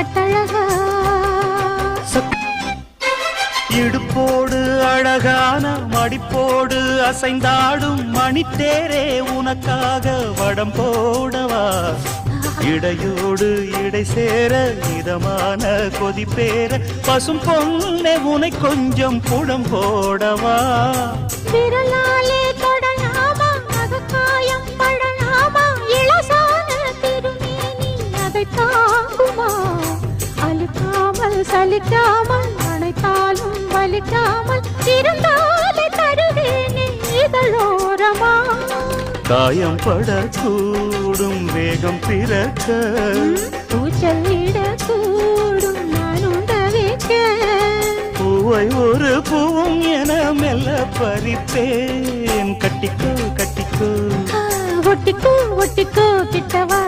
கட்டழகா இடுப்போடு அழகான மடிப்போடு அசைந்தாடும் மணித்தேரே உனக்காக வடம் போடவா இடையோடு இடை சேர இதமான கொதிப்பேர பசும் பொண்ணே உனை கொஞ்சம் புடம் போடவா விரலாலே தொடலாமா அகக்காயம் படலாமா இளசான திருமேனி அதை தாங்குமா அழுக்காமல் சலிக்காமல் அணைத்தாலும் வலிக்காமல் இருந்தாலே தருவேனே இதழோரமா காயம் படக்கூடும் வேகம் பிறக்க பூச்சல்லிட கூடும் நான் உண்டவிக்க பூவை ஒரு பூவும் என மெல்ல பறிப்பேன் கட்டிக்கோ கட்டிக்கோ ஒட்டிக்கோ ஒட்டிக்கோ கிட்டவா